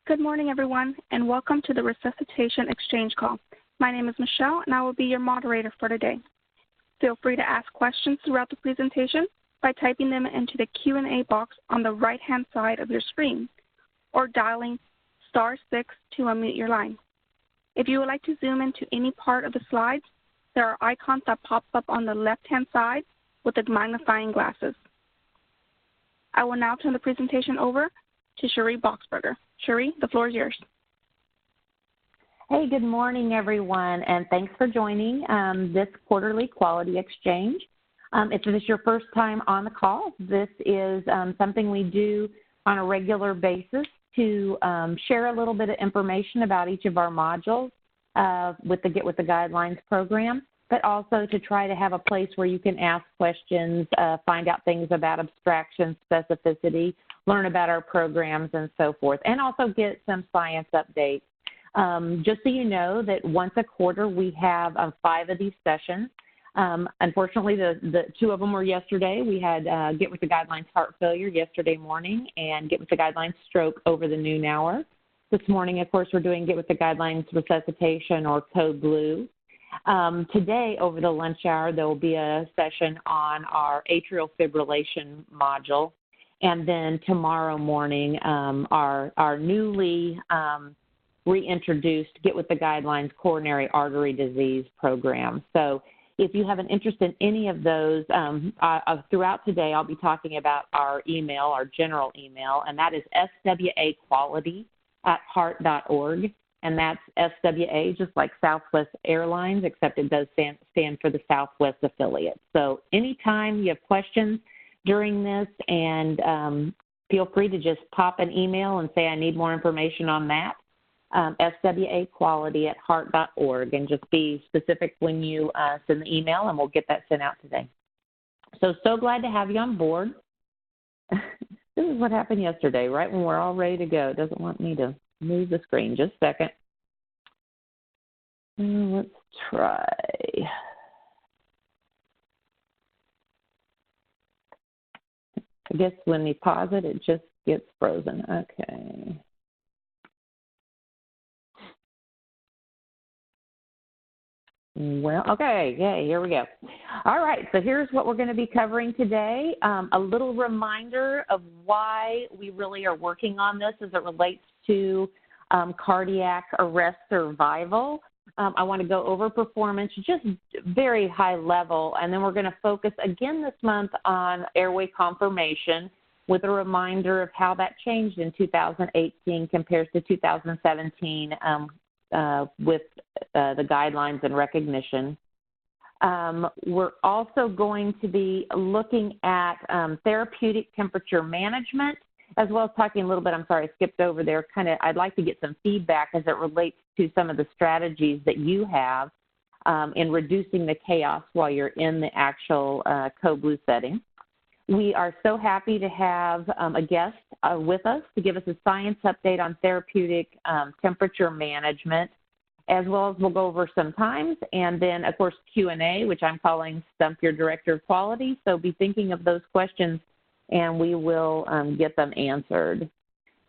Good morning, everyone, and welcome to the Resuscitation Exchange Call. My name is Michelle, and I will be your moderator for today. Feel free to ask questions throughout the presentation by typing them into the Q&A box on the right-hand side of your screen, or dialing *6 to unmute your line. If you would like to zoom into any part of the slides, there are icons that pop up on the left-hand side with the magnifying glasses. I will now turn the presentation over to Cherie Boxberger. Cherie, the floor is yours. Hey, good morning, everyone, and thanks for joining this quarterly quality exchange. If this is your first time on the call, this is something we do on a regular basis to share a little bit of information about each of our modules with the Get With the Guidelines program, but also to try to have a place where you can ask questions, find out things about abstraction, specificity, learn about our programs and so forth, and also get some science updates. Just so you know that once a quarter we have 5 of these sessions. Unfortunately, the 2 of them were yesterday. We had Get With the Guidelines Heart Failure yesterday morning and Get With the Guidelines Stroke over the noon hour. This morning, of course, we're doing Get With the Guidelines Resuscitation or Code Blue. Today, over the lunch hour, there will be a session on our atrial fibrillation module. And then tomorrow morning, our newly reintroduced Get With the Guidelines Coronary Artery Disease program. So if you have an interest in any of those, throughout today, I'll be talking about our email, our general email, and that is swaquality@heart.org. And that's SWA, just like Southwest Airlines, except it does stand for the Southwest affiliate. So anytime you have questions during this, and feel free to just pop an email and say, I need more information on that, swaquality@heart.org, and just be specific when you send the email, and we'll get that sent out today. So glad to have you on board. This is what happened yesterday, right when we're all ready to go. It doesn't want me to move the screen. Just a second. Let's try. I guess when you pause it, it just gets frozen. Okay. Well, okay, yay, here we go. All right, so here's what we're going to be covering today. A little reminder of why we really are working on this as it relates to cardiac arrest survival. I want to go over performance, just very high level, and then we're going to focus again this month on airway confirmation with a reminder of how that changed in 2018 compared to 2017 with the guidelines and recognition. We're also going to be looking at therapeutic temperature management, as well as talking a little bit, I'm sorry, I skipped over there, I'd like to get some feedback as it relates to some of the strategies that you have in reducing the chaos while you're in the actual Code Blue setting. We are so happy to have a guest with us to give us a science update on therapeutic temperature management, as well as we'll go over some times, and then, of course, Q&A, which I'm calling Stump Your Director of Quality. So be thinking of those questions, and we will get them answered.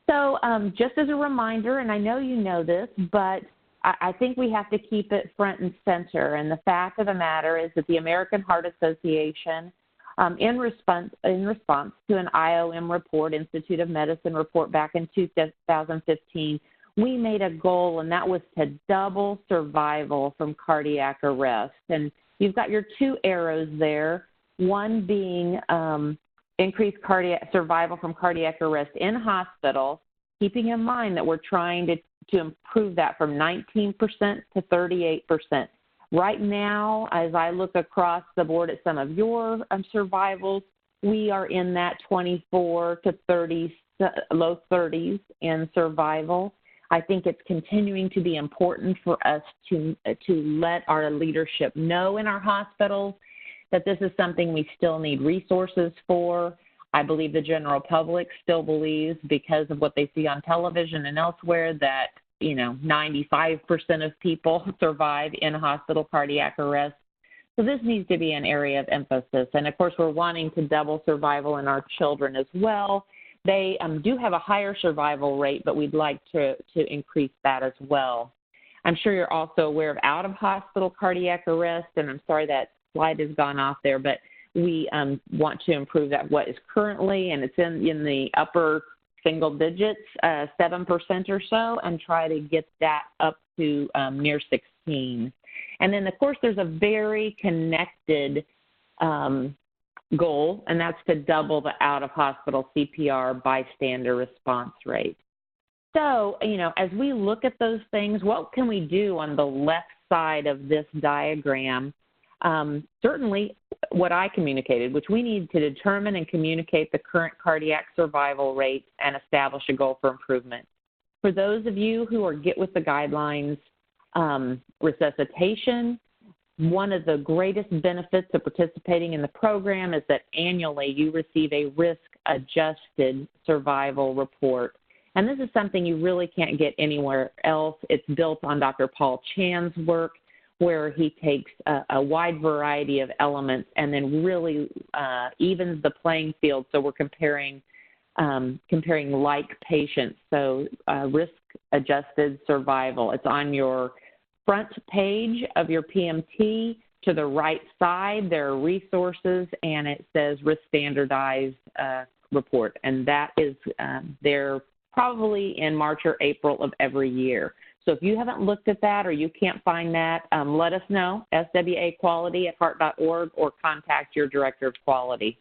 So just as a reminder, and I know you know this, but I think we have to keep it front and center. And the fact of the matter is that the American Heart Association, in response to an IOM report, Institute of Medicine report back in 2015, we made a goal, and that was to double survival from cardiac arrest. And you've got your 2 arrows there, one being increased cardiac survival from cardiac arrest in hospital, keeping in mind that we're trying to improve that from 19% to 38%. Right now, as I look across the board at some of your survivals, we are in that 24 to 30, low 30s in survival. I think it's continuing to be important for us to let our leadership know in our hospitals that this is something we still need resources for. I believe the general public still believes, because of what they see on television and elsewhere, that 95% of people survive in hospital cardiac arrest. So this needs to be an area of emphasis. And, of course, we're wanting to double survival in our children as well. they do have a higher survival rate, but we'd like to increase that as well. I'm sure you're also aware of out-of-hospital cardiac arrest, and I'm sorry that slide has gone off there, but we want to improve that what is currently, and it's in the upper single digits, 7% or so, and try to get that up to near 16. And then, of course, there's a very connected goal, and that's to double the out-of-hospital CPR bystander response rate. So, as we look at those things, what can we do on the left side of this diagram? Certainly what I communicated, which we need to determine and communicate the current cardiac survival rate and establish a goal for improvement. For those of you who are Get With the Guidelines resuscitation, one of the greatest benefits of participating in the program is that annually you receive a risk-adjusted survival report. And this is something you really can't get anywhere else. It's built on Dr. Paul Chan's work, where he takes a wide variety of elements and then really evens the playing field. So we're comparing like patients. So risk-adjusted survival. It's on your front page of your PMT. To the right side, there are resources, and it says risk standardized report. And that is there probably in March or April of every year. So if you haven't looked at that or you can't find that, let us know, swaquality@heart.org, or contact your director of quality.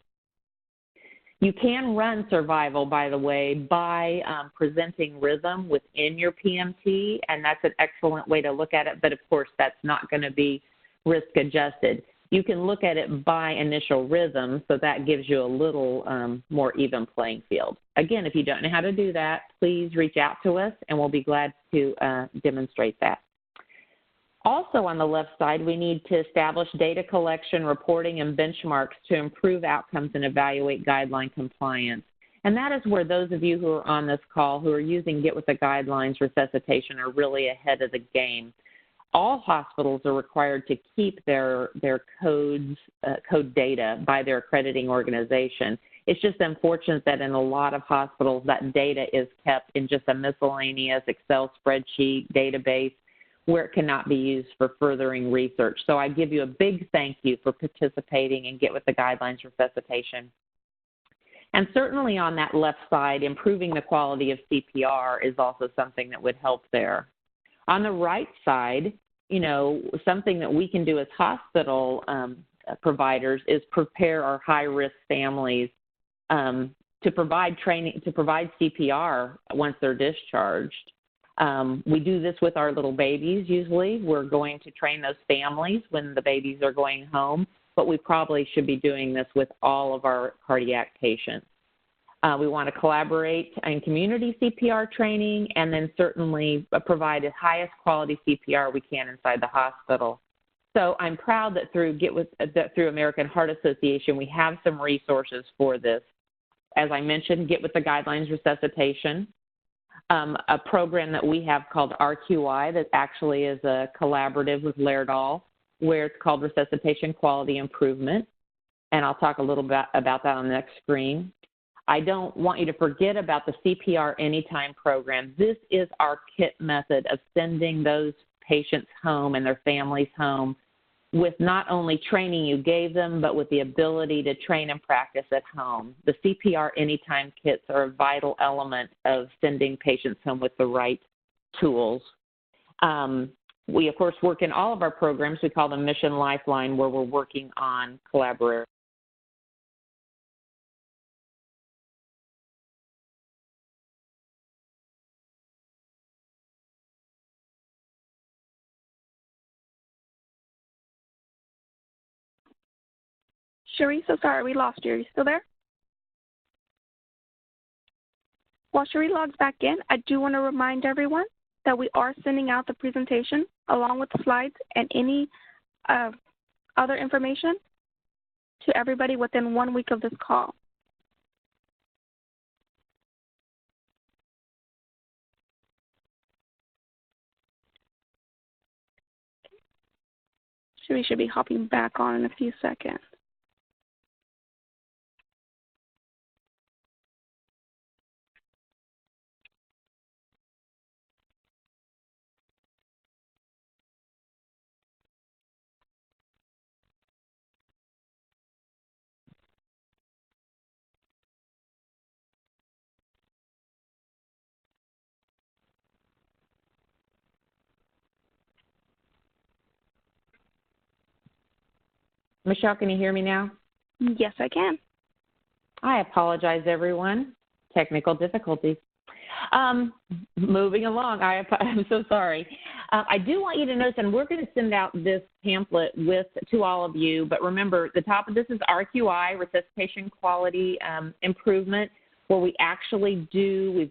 You can run survival, by the way, by presenting rhythm within your PMT, and that's an excellent way to look at it, but of course that's not going to be risk adjusted. You can look at it by initial rhythm, so that gives you a little more even playing field. Again, if you don't know how to do that, please reach out to us, and we'll be glad to demonstrate that. Also on the left side, we need to establish data collection, reporting, and benchmarks to improve outcomes and evaluate guideline compliance. And that is where those of you who are on this call who are using Get With the Guidelines resuscitation are really ahead of the game. All hospitals are required to keep their code data by their accrediting organization. It's just unfortunate that in a lot of hospitals that data is kept in just a miscellaneous Excel spreadsheet database where it cannot be used for furthering research. So I give you a big thank you for participating in Get With the Guidelines resuscitation. And certainly on that left side, improving the quality of CPR is also something that would help there. On the right side, something that we can do as hospital providers is prepare our high-risk families to provide training, to provide CPR once they're discharged. We do this with our little babies usually. We're going to train those families when the babies are going home, but we probably should be doing this with all of our cardiac patients. We want to collaborate in community CPR training, and then certainly provide the highest quality CPR we can inside the hospital. So I'm proud that through American Heart Association, we have some resources for this. As I mentioned, Get With the Guidelines resuscitation, a program that we have called RQI that actually is a collaborative with Laerdal, where it's called Resuscitation Quality Improvement, and I'll talk a little bit about that on the next screen. I don't want you to forget about the CPR Anytime program. This is our KIT method of sending those patients home and their families home with not only training you gave them, but with the ability to train and practice at home. The CPR Anytime kits are a vital element of sending patients home with the right tools. We, of course, work in all of our programs. We call them Mission Lifeline, where we're working on collaboration. Cherie, so sorry, we lost you. Are you still there? While Cherie logs back in, I do want to remind everyone that we are sending out the presentation along with the slides and any other information to everybody within 1 week of this call. Cherie should be hopping back on in a few seconds. Michelle, can you hear me now? Yes, I can. I apologize, everyone. Technical difficulties. Moving along, I'm so sorry. I do want you to notice, and we're going to send out this pamphlet to all of you, but remember, the top of this is RQI, Resuscitation Quality Improvement, where we actually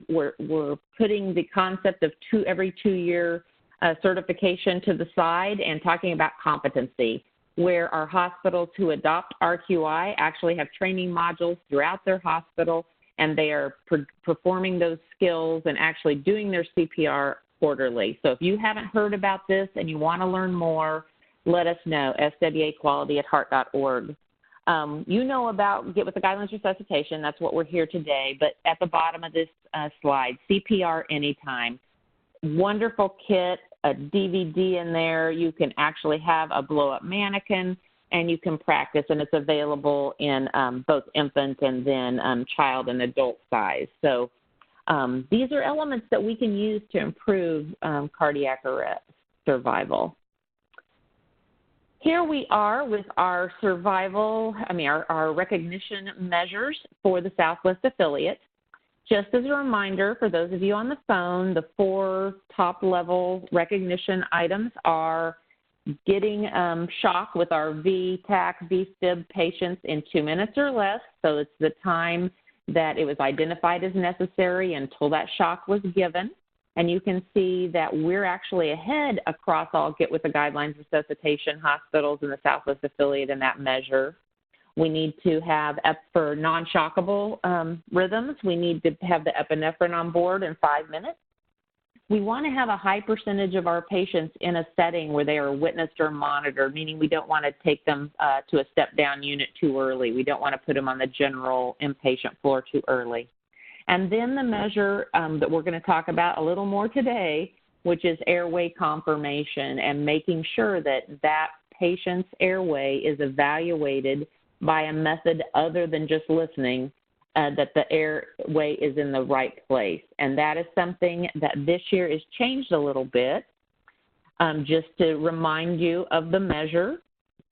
we're putting the concept of every 2-year certification to the side and talking about competency, where our hospitals who adopt RQI actually have training modules throughout their hospital, and they are performing those skills and actually doing their CPR quarterly. So if you haven't heard about this and you want to learn more, let us know, swaquality@heart.org. You know about Get With the Guidelines Resuscitation. That's what we're here today. But at the bottom of this slide, CPR Anytime. Wonderful kit, a DVD in there. You can actually have a blow-up mannequin, and you can practice, and it's available in both infant and then child and adult size. So these are elements that we can use to improve cardiac arrest survival. Here we are with our our recognition measures for the Southwest affiliate. Just as a reminder, for those of you on the phone, the 4 top-level recognition items are getting shock with our VTAC, VSTIB patients in 2 minutes or less. So it's the time that it was identified as necessary until that shock was given. And you can see that we're actually ahead across all Get With the Guidelines resuscitation hospitals in the Southwest affiliate in that measure. We need to have, for non-shockable rhythms, we need to have the epinephrine on board in 5 minutes. We want to have a high percentage of our patients in a setting where they are witnessed or monitored, meaning we don't want to take them to a step-down unit too early. We don't want to put them on the general inpatient floor too early. And then the measure that we're going to talk about a little more today, which is airway confirmation, and making sure that that patient's airway is evaluated by a method other than just listening, that the airway is in the right place. And that is something that this year has changed a little bit. Just to remind you of the measure,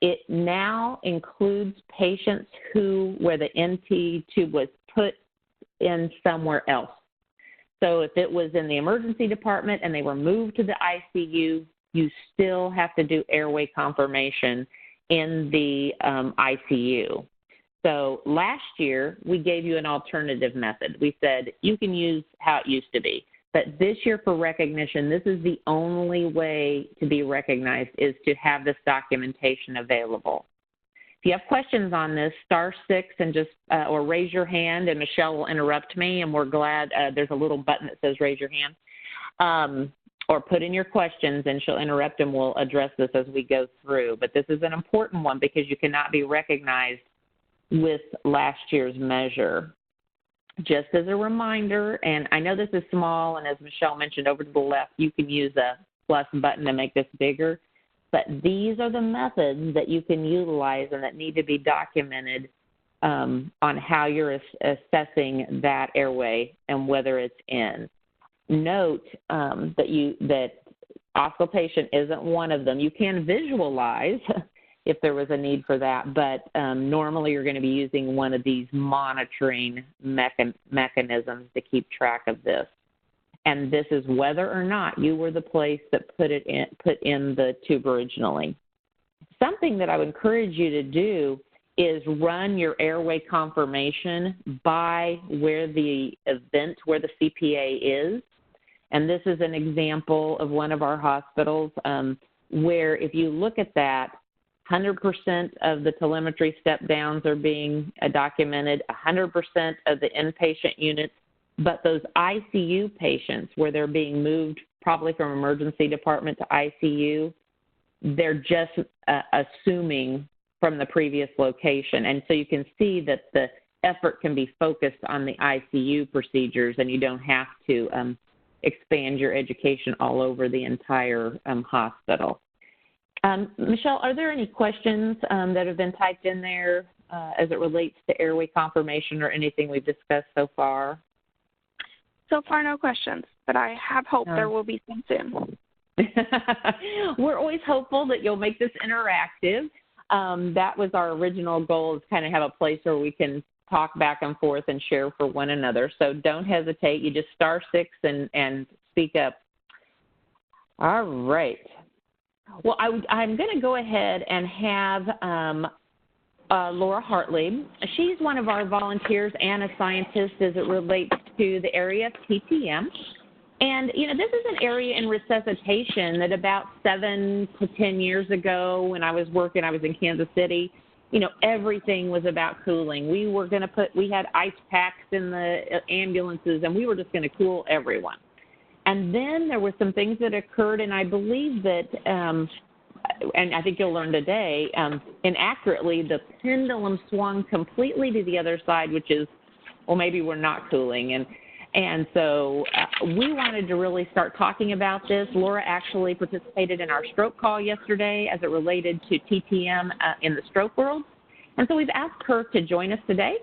it now includes patients where the NT tube was put in somewhere else. So if it was in the emergency department and they were moved to the ICU, you still have to do airway confirmation in the ICU. So last year, we gave you an alternative method. We said you can use how it used to be. But this year for recognition, this is the only way to be recognized, is to have this documentation available. If you have questions on this, *6 and just or raise your hand, and Michelle will interrupt me, and we're glad there's a little button that says raise your hand. Or put in your questions, and she'll interrupt, and we'll address this as we go through. But this is an important one because you cannot be recognized with last year's measure. Just as a reminder, and I know this is small, and as Michelle mentioned, over to the left, you can use a plus button to make this bigger. But these are the methods that you can utilize and that need to be documented on how you're assessing that airway and whether it's in. Note that auscultation isn't one of them. You can visualize if there was a need for that, but normally you're going to be using one of these monitoring mechanisms to keep track of this. And this is whether or not you were the place that put in the tube originally. Something that I would encourage you to do is run your airway confirmation by where the CPA is. And this is an example of one of our hospitals where if you look at that, 100% of the telemetry step-downs are being documented, 100% of the inpatient units, but those ICU patients where they're being moved probably from emergency department to ICU, they're just assuming from the previous location. And so you can see that the effort can be focused on the ICU procedures, and you don't have to expand your education all over the entire hospital. Michelle, are there any questions that have been typed in there as it relates to airway confirmation or anything we've discussed so far? So far, no questions, but I have hope there will be some soon. We're always hopeful that you'll make this interactive. That was our original goal, is kind of have a place where we can talk back and forth and share for one another. So don't hesitate. You just *6 and speak up. All right. Well, I'm going to go ahead and have Laura Hartley. She's one of our volunteers and a scientist as it relates to the area of TTM. And, this is an area in resuscitation that about 7 to 10 years ago when I was in Kansas City, everything was about cooling. We had ice packs in the ambulances, and we were just going to cool everyone. And then there were some things that occurred, and I believe that, and I think you'll learn today, inaccurately, the pendulum swung completely to the other side, which is, well, maybe we're not cooling. And so we wanted to really start talking about this. Laura actually participated in our stroke call yesterday as it related to TTM in the stroke world. And so we've asked her to join us today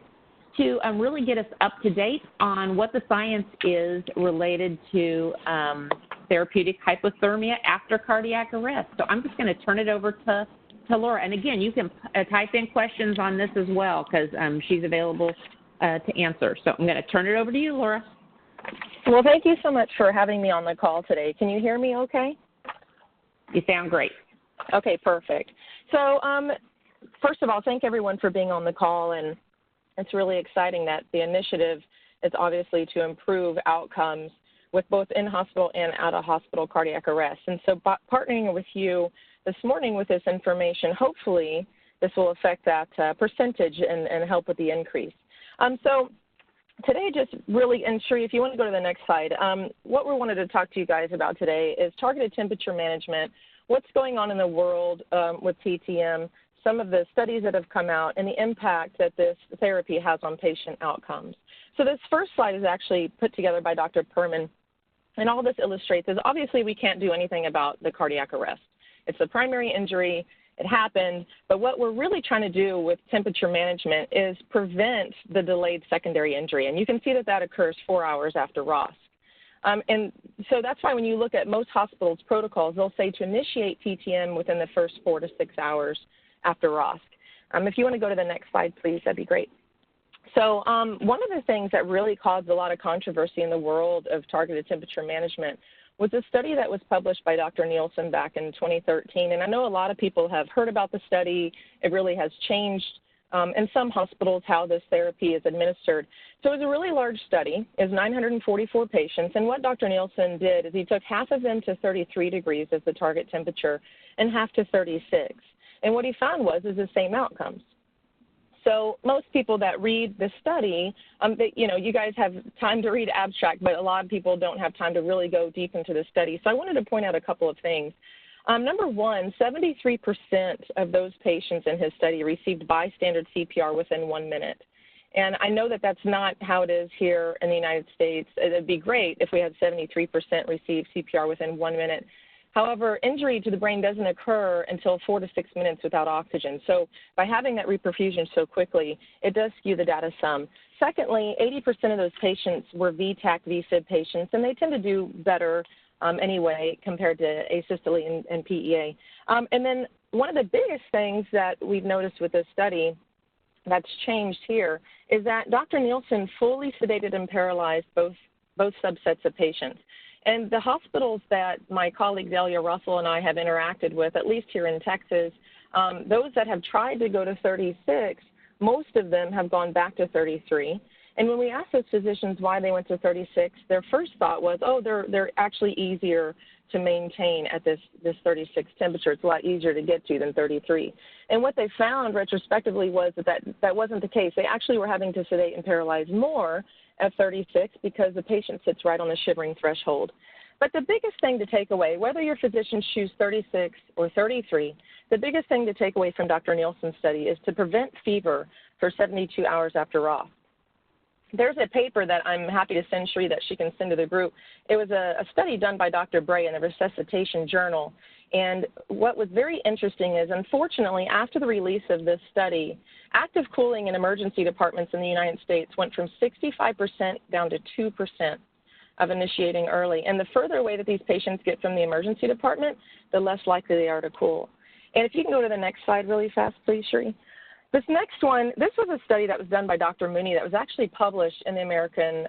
to really get us up to date on what the science is related to therapeutic hypothermia after cardiac arrest. So I'm just going to turn it over to Laura. And again, you can type in questions on this as well because she's available to answer. So I'm going to turn it over to you, Laura. Well, thank you so much for having me on the call today. Can you hear me okay? You sound great. Okay, perfect. So first of all, thank everyone for being on the call, and it's really exciting that the initiative is obviously to improve outcomes with both in-hospital and out-of-hospital cardiac arrest. And so partnering with you this morning with this information, hopefully this will affect that percentage and help with the increase. So today, just really, and Sheree, if you want to go to the next slide, what we wanted to talk to you guys about today is targeted temperature management, what's going on in the world with TTM, some of the studies that have come out, and the impact that this therapy has on patient outcomes. So this first slide is actually put together by Dr. Perman, and all this illustrates is obviously we can't do anything about the cardiac arrest. It's a primary injury. It happened, but what we're really trying to do with temperature management is prevent the delayed secondary injury, and you can see that that occurs 4 hours after ROSC. And so that's why when you look at most hospitals' protocols, they'll say to initiate TTM within the first 4 to 6 hours after ROSC. If you want to go to the next slide, please, that'd be great. So one of the things that really caused a lot of controversy in the world of targeted temperature management was a study that was published by Dr. Nielsen back in 2013. And I know a lot of people have heard about the study. It really has changed in some hospitals how this therapy is administered. So it was a really large study. It was 944 patients. And what Dr. Nielsen did is he took half of them to 33 degrees as the target temperature and half to 36. And what he found was the same outcomes. So most people that read the study, you guys have time to read abstract, but a lot of people don't have time to really go deep into the study. So I wanted to point out a couple of things. Number one, 73% of those patients in his study received bystander CPR within 1 minute. And I know that that's not how it is here in the United States. It would be great if we had 73% receive CPR within 1 minute. However, injury to the brain doesn't occur until 4 to 6 minutes without oxygen. So by having that reperfusion so quickly, it does skew the data some. Secondly, 80% of those patients were VTAC, VSIB patients, and they tend to do better anyway compared to asystole and PEA. And then one of the biggest things that we've noticed with this study that's changed here is that Dr. Nielsen fully sedated and paralyzed both subsets of patients. And the hospitals that my colleague Delia Russell and I have interacted with, at least here in Texas, those that have tried to go to 36, most of them have gone back to 33. And when we asked those physicians why they went to 36, their first thought was, oh, they're actually easier to maintain at this 36 temperature. It's a lot easier to get to than 33. And what they found retrospectively was that wasn't the case. They actually were having to sedate and paralyze more at 36 because the patient sits right on the shivering threshold. But the biggest thing to take away, whether your physicians choose 36 or 33, the biggest thing to take away from Dr. Nielsen's study is to prevent fever for 72 hours after ROSC. There's a paper that I'm happy to send Sheree that she can send to the group. It was a study done by Dr. Bray in the Resuscitation Journal. And what was very interesting is, unfortunately, after the release of this study, active cooling in emergency departments in the United States went from 65% down to 2% of initiating early. And the further away that these patients get from the emergency department, the less likely they are to cool. And if you can go to the next slide really fast, please, Sheree. This next one, this was a study that was done by Dr. Mooney that was actually published in the American,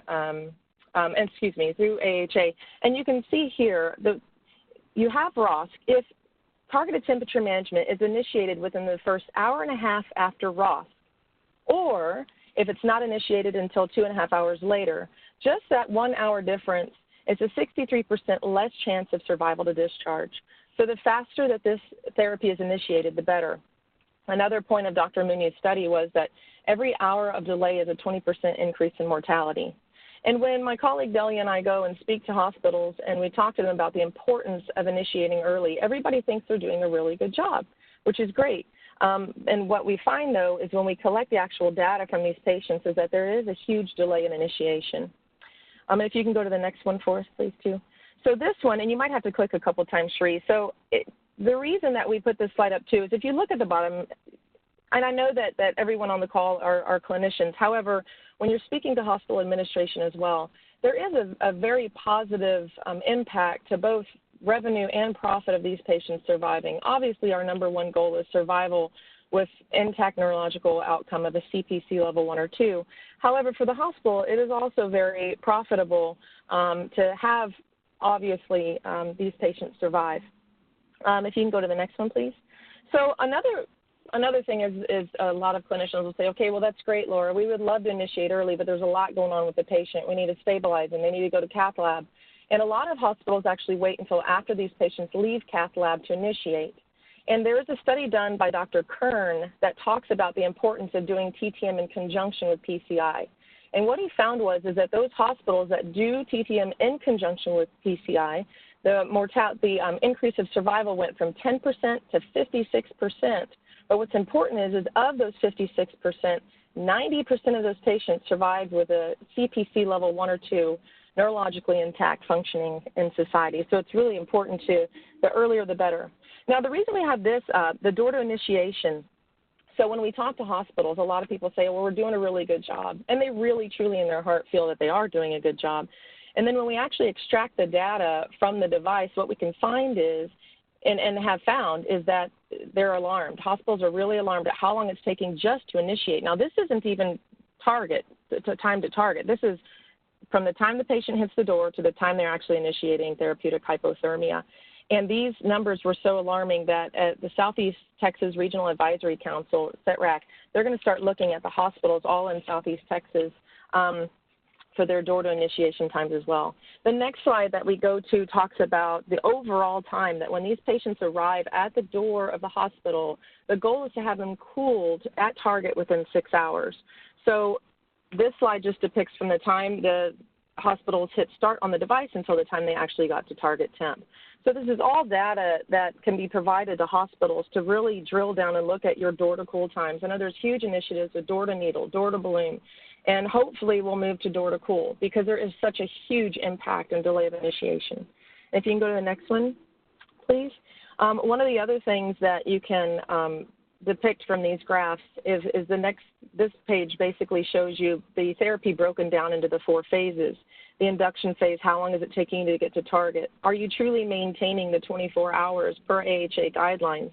through AHA. And you can see here, you have ROSC. If targeted temperature management is initiated within the first hour and a half after ROSC, or if it's not initiated until 2.5 hours later, just that 1 hour difference is a 63% less chance of survival to discharge. So the faster that this therapy is initiated, the better. Another point of Dr. Mooney's study was that every hour of delay is a 20% increase in mortality. And when my colleague Delia and I go and speak to hospitals and we talk to them about the importance of initiating early, everybody thinks they're doing a really good job, which is great. And what we find, though, is when we collect the actual data from these patients is that there is a huge delay in initiation. If you can go to the next one for us, please, too. So this one, and you might have to click a couple times, Sheree. So the reason that we put this slide up, too, is if you look at the bottom, and I know that everyone on the call are clinicians. However, when you're speaking to hospital administration as well, there is a very positive impact to both revenue and profit of these patients surviving. Obviously, our number one goal is survival with intact neurological outcome of a CPC level 1 or 2. However, for the hospital, it is also very profitable to have, obviously, these patients survive. If you can go to the next one, please. So another thing is a lot of clinicians will say, okay, well, that's great, Laura. We would love to initiate early, but there's a lot going on with the patient. We need to stabilize them. They need to go to cath lab. And a lot of hospitals actually wait until after these patients leave cath lab to initiate. And there is a study done by Dr. Kern that talks about the importance of doing TTM in conjunction with PCI. And what he found was that those hospitals that do TTM in conjunction with PCI, the increase of survival went from 10% to 56%. But what's important is of those 56%, 90% of those patients survived with a CPC level 1 or 2, neurologically intact, functioning in society. So it's really important the earlier the better. Now, the reason we have this, the door to initiation, so when we talk to hospitals, a lot of people say, well, we're doing a really good job. And they really, truly in their heart feel that they are doing a good job. And then when we actually extract the data from the device, what we can find is, and have found, is that they're alarmed. Hospitals are really alarmed at how long it's taking just to initiate. Now, this isn't even time to target. This is from the time the patient hits the door to the time they're actually initiating therapeutic hypothermia. And these numbers were so alarming that at the Southeast Texas Regional Advisory Council, SETRAC, they're going to start looking at the hospitals all in Southeast Texas for their door to initiation times as well. The next slide that we go to talks about the overall time that when these patients arrive at the door of the hospital, the goal is to have them cooled at target within 6 hours. So this slide just depicts from the time the hospitals hit start on the device until the time they actually got to target temp. So this is all data that can be provided to hospitals to really drill down and look at your door to cool times. I know there's huge initiatives with door to needle, door to balloon, and hopefully we'll move to door to cool because there is such a huge impact and delay of initiation. If you can go to the next one, please. One of the other things that you can depict from these graphs is this page basically shows you the therapy broken down into the 4 phases. The induction phase, how long is it taking you to get to target? Are you truly maintaining the 24 hours per AHA guidelines?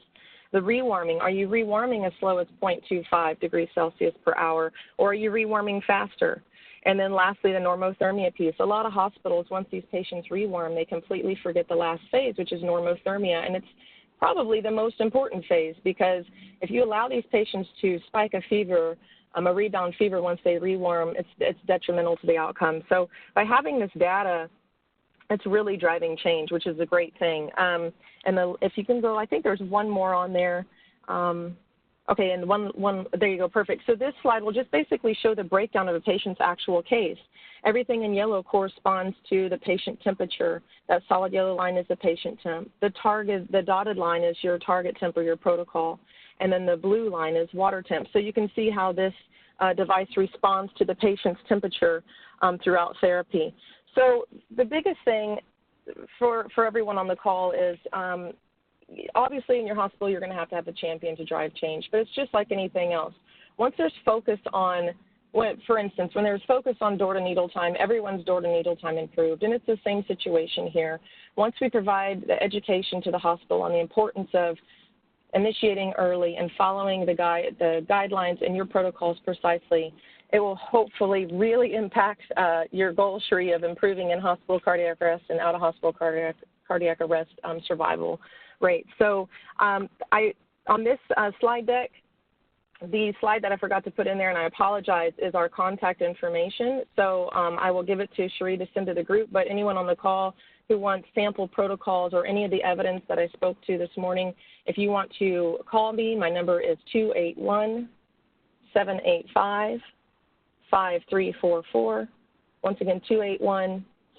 The rewarming, are you rewarming as slow as 0.25 degrees Celsius per hour, or are you rewarming faster? And then lastly, the normothermia piece. A lot of hospitals, once these patients rewarm, they completely forget the last phase, which is normothermia, and it's probably the most important phase because if you allow these patients to spike a fever, a rebound fever once they rewarm, it's detrimental to the outcome. So by having this data, it's really driving change, which is a great thing. If you can go, I think there's one more on there. Okay, and one, there you go, perfect. So this slide will just basically show the breakdown of a patient's actual case. Everything in yellow corresponds to the patient temperature. That solid yellow line is the patient temp. The dotted line is your target temp or your protocol. And then the blue line is water temp. So you can see how this device responds to the patient's temperature throughout therapy. So the biggest thing for everyone on the call is obviously in your hospital you're going to have a champion to drive change, but it's just like anything else. Once there's focus on, for instance, when there's focus on door-to-needle time, everyone's door-to-needle time improved, and it's the same situation here. Once we provide the education to the hospital on the importance of initiating early and following the guidelines and your protocols precisely, it will hopefully really impact your goal, Sheree, of improving in-hospital cardiac arrest and out-of-hospital cardiac arrest survival rate. So on this slide deck, the slide that I forgot to put in there, and I apologize, is our contact information. So I will give it to Sheree to send to the group, but anyone on the call who wants sample protocols or any of the evidence that I spoke to this morning, if you want to call me, my number is 281-785-5344. Once again,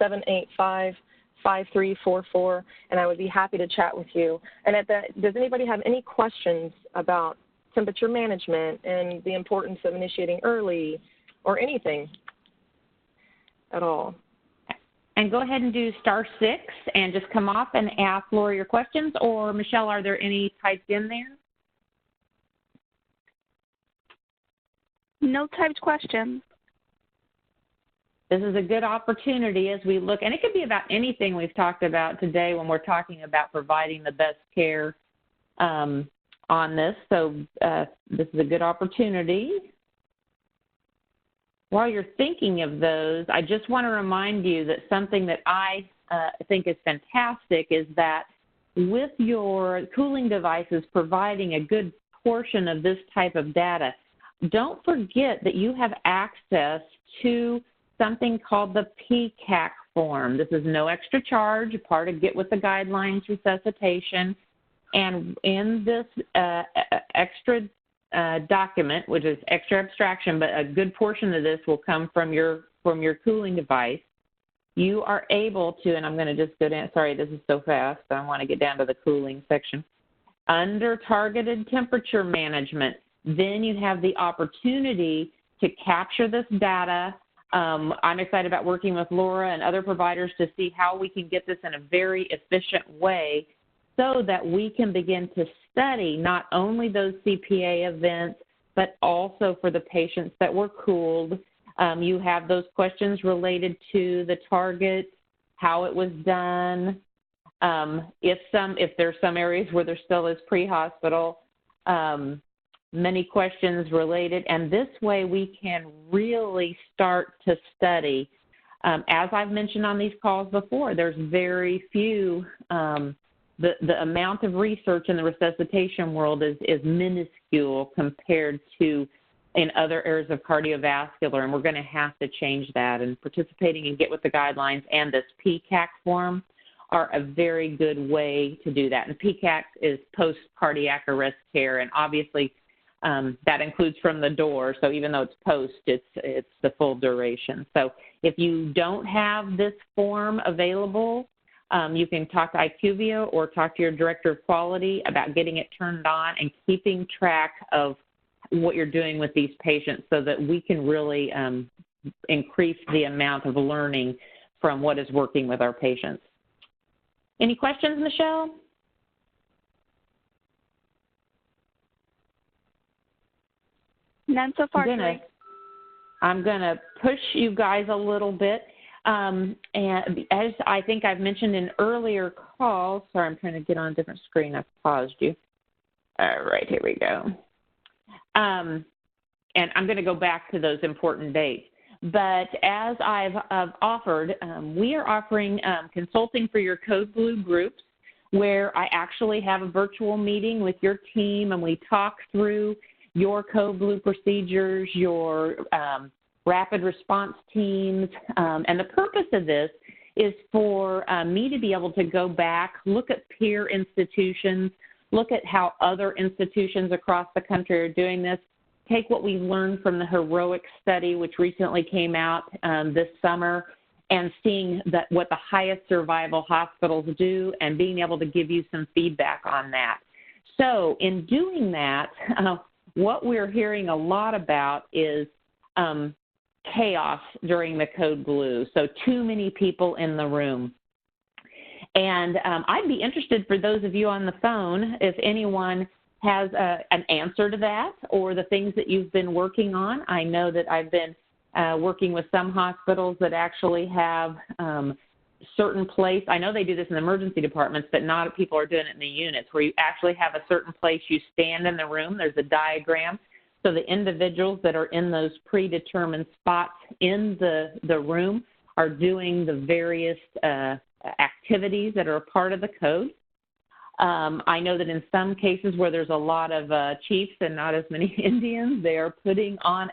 281-785-5344, and I would be happy to chat with you. And does anybody have any questions about temperature management and the importance of initiating early or anything at all? And go ahead and do *6 and just come off and ask Laura your questions. Or, Michelle, are there any typed in there? No typed questions. This is a good opportunity as we look, and it could be about anything we've talked about today when we're talking about providing the best care on this. So this is a good opportunity. While you're thinking of those, I just want to remind you that something that I think is fantastic is that with your cooling devices providing a good portion of this type of data, don't forget that you have access to something called the PCAT form. This is no extra charge, part of Get With the Guidelines resuscitation. And in this extra document, which is extra abstraction, but a good portion of this will come from your cooling device, you are able to, and I'm going to just go down, sorry, this is so fast, I want to get down to the cooling section. Under targeted temperature management, then you have the opportunity to capture this data. I'm excited about working with Laura and other providers to see how we can get this in a very efficient way so that we can begin to study not only those CPA events, but also for the patients that were cooled. You have those questions related to the target, how it was done, if there's some areas where there still is pre-hospital, many questions related, and this way we can really start to study. As I've mentioned on these calls before, there's very few the amount of research in the resuscitation world is minuscule compared to in other areas of cardiovascular, and we're going to have to change that. And participating in Get With the Guidelines and this PCAT form are a very good way to do that. And PCAT is post-cardiac arrest care, and obviously that includes from the door. So even though it's post, it's the full duration. So if you don't have this form available, you can talk to IQVIA or talk to your director of quality about getting it turned on and keeping track of what you're doing with these patients so that we can really increase the amount of learning from what is working with our patients. Any questions, Michelle? None so far, I'm going to push you guys a little bit. And as I think I've mentioned in earlier calls, sorry, I'm trying to get on a different screen. I've paused you. All right, here we go. And I'm going to go back to those important dates. But as I've offered, we are offering consulting for your Code Blue groups, where I actually have a virtual meeting with your team, and we talk through your Code Blue procedures, your rapid response teams. And the purpose of this is for me to be able to go back, look at peer institutions, look at how other institutions across the country are doing this, take what we learned from the HEROIC study, which recently came out this summer, and seeing what the highest survival hospitals do and being able to give you some feedback on that. So in doing that, what we're hearing a lot about is chaos during the Code Blue, so too many people in the room. And I'd be interested, for those of you on the phone, if anyone has an answer to that or the things that you've been working on. I know that I've been working with some hospitals that actually have certain place. I know they do this in the emergency departments, but not people are doing it in the units, where you actually have a certain place you stand in the room. There's a diagram. So the individuals that are in those predetermined spots in the room are doing the various activities that are a part of the code. I know that in some cases where there's a lot of chiefs and not as many Indians, they are putting on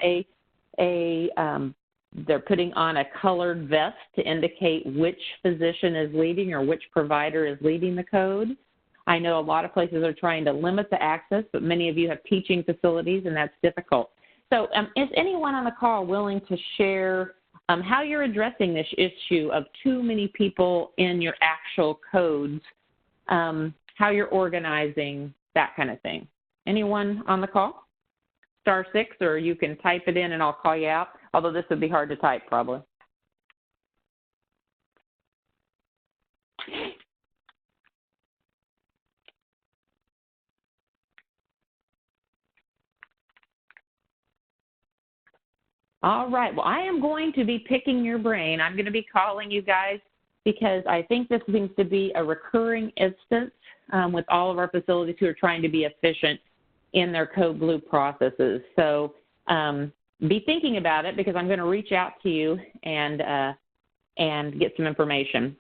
they're putting on a colored vest to indicate which physician is leading or which provider is leading the code. I know a lot of places are trying to limit the access, but many of you have teaching facilities, and that's difficult. So is anyone on the call willing to share how you're addressing this issue of too many people in your actual codes, how you're organizing, that kind of thing? Anyone on the call? *6, or you can type it in and I'll call you out, although this would be hard to type probably. All right, well, I am going to be picking your brain. I'm going to be calling you guys because I think this seems to be a recurring instance with all of our facilities who are trying to be efficient in their code blue processes. So be thinking about it, because I'm going to reach out to you and get some information.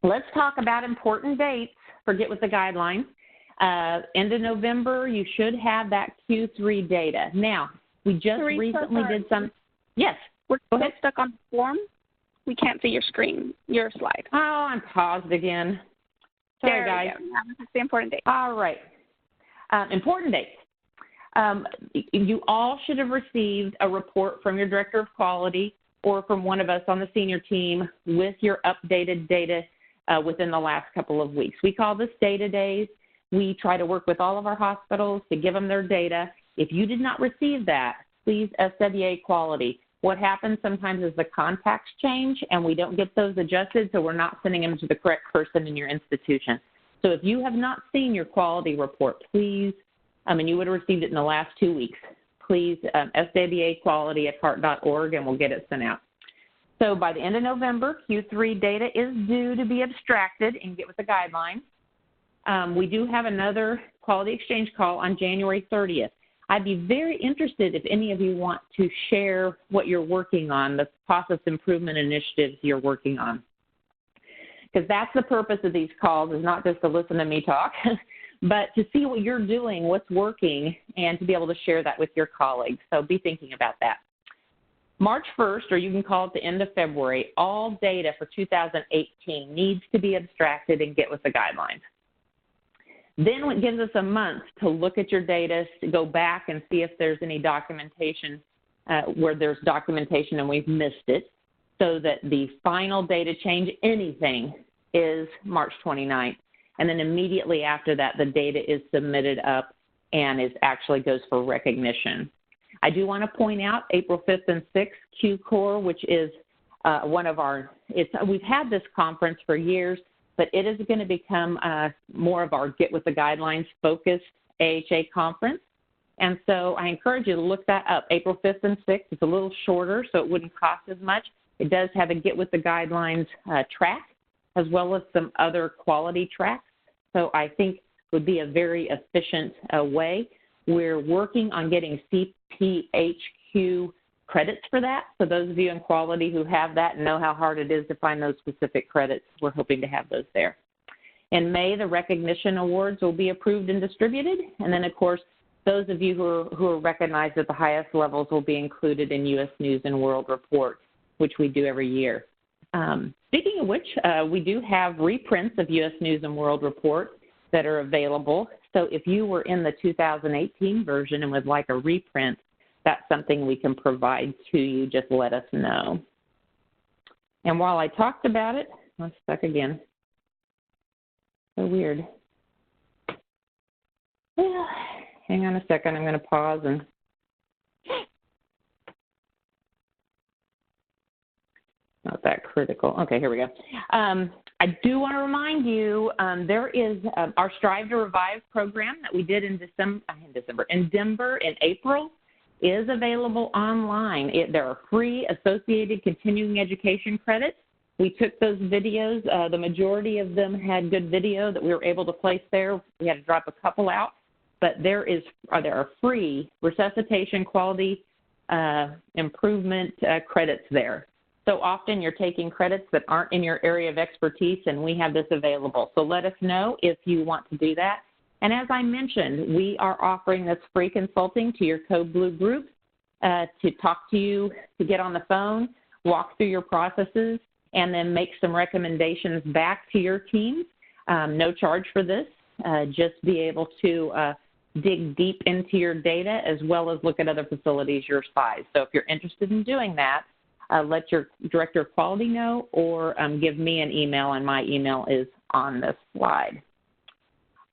Let's talk about important dates for Get With the Guidelines. End of November, you should have that Q3 data. Now, we just recently did some. Yes. We're still stuck on the form. We can't see your screen, your slide. Oh, I'm paused again. Sorry, guys. That's the important date. All right. Important dates. You all should have received a report from your Director of Quality or from one of us on the senior team with your updated data within the last couple of weeks. We call this data days. We try to work with all of our hospitals to give them their data. If you did not receive that, please SWA Quality. What happens sometimes is the contacts change and we don't get those adjusted, so we're not sending them to the correct person in your institution. So if you have not seen your quality report, please, and you would have received it in the last 2 weeks, please SWA Quality at heart.org and we'll get it sent out. So by the end of November, Q3 data is due to be abstracted and Get With the Guidelines. We do have another quality exchange call on January 30th. I'd be very interested if any of you want to share what you're working on, the process improvement initiatives you're working on. Because that's the purpose of these calls, is not just to listen to me talk, but to see what you're doing, what's working, and to be able to share that with your colleagues. So be thinking about that. March 1st, or you can call it the end of February, all data for 2018 needs to be abstracted and Get With the Guidelines. Then it gives us a month to look at your data, to go back and see if there's any documentation where there's documentation and we've missed it, so that the final data change, anything, is March 29th. And then immediately after that, the data is submitted up and actually goes for recognition. I do want to point out April 5th and 6th, Q-Core, which is one of our, we've had this conference for years, but it is going to become more of our Get With the Guidelines focused AHA conference. And so I encourage you to look that up, April 5th and 6th. It's a little shorter, so it wouldn't cost as much. It does have a Get With the Guidelines track, as well as some other quality tracks. So I think it would be a very efficient way. We're working on getting CPHQ credits for that. So those of you in quality who have that and know how hard it is to find those specific credits, we're hoping to have those there. In May, the recognition awards will be approved and distributed. And then, of course, those of you who are recognized at the highest levels will be included in U.S. News and World Report, which we do every year. Speaking of which, we do have reprints of U.S. News and World Report that are available. So if you were in the 2018 version and would like a reprint, that's something we can provide to you. Just let us know. And while I talked about it, I'm stuck again. So weird. Yeah. Hang on a second. I'm going to pause and not that critical. Okay, here we go. I do want to remind you, there is our Strive to Revive program that we did in Denver in April is available online. There are free associated continuing education credits We took those videos. The majority of them had good video that we were able to place there. We had to drop a couple out, but there are free resuscitation quality improvement credits there. So often you're taking credits that aren't in your area of expertise, and we have this available. So let us know if you want to do that. And as I mentioned, we are offering this free consulting to your Code Blue group to talk to you, to get on the phone, walk through your processes, and then make some recommendations back to your teams. No charge for this. Just be able to dig deep into your data as well as look at other facilities your size. So if you're interested in doing that, let your Director of Quality know, or give me an email, and my email is on this slide.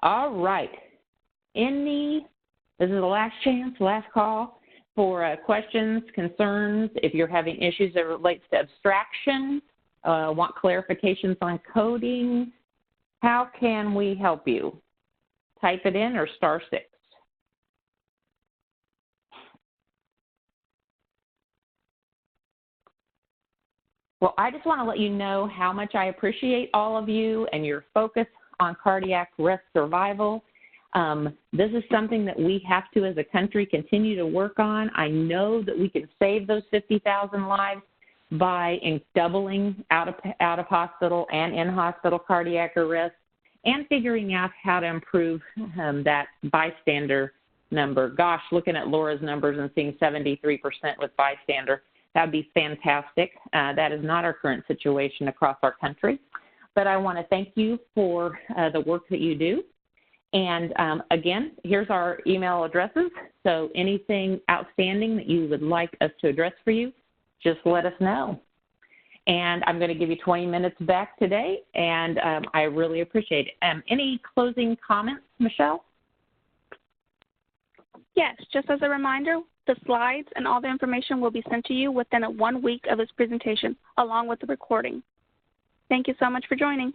All right. This is the last chance, last call for questions, concerns. If you're having issues that relates to abstraction, want clarifications on coding, how can we help you? Type it in or *6. Well, I just want to let you know how much I appreciate all of you and your focus on cardiac arrest survival. This is something that we have to, as a country, continue to work on. I know that we can save those 50,000 lives by doubling out of hospital and in-hospital cardiac arrest, and figuring out how to improve that bystander number. Gosh, looking at Laura's numbers and seeing 73% with bystander, that would be fantastic. That is not our current situation across our country. But I want to thank you for the work that you do. And again, here's our email addresses. So anything outstanding that you would like us to address for you, just let us know. And I'm going to give you 20 minutes back today, and I really appreciate it. Any closing comments, Michelle? Yes, just as a reminder, the slides and all the information will be sent to you within 1 week of this presentation, along with the recording. Thank you so much for joining.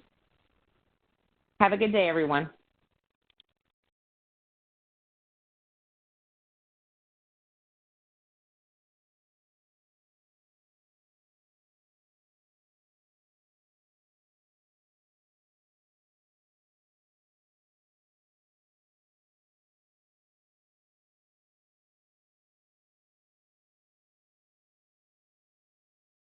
Have a good day, everyone.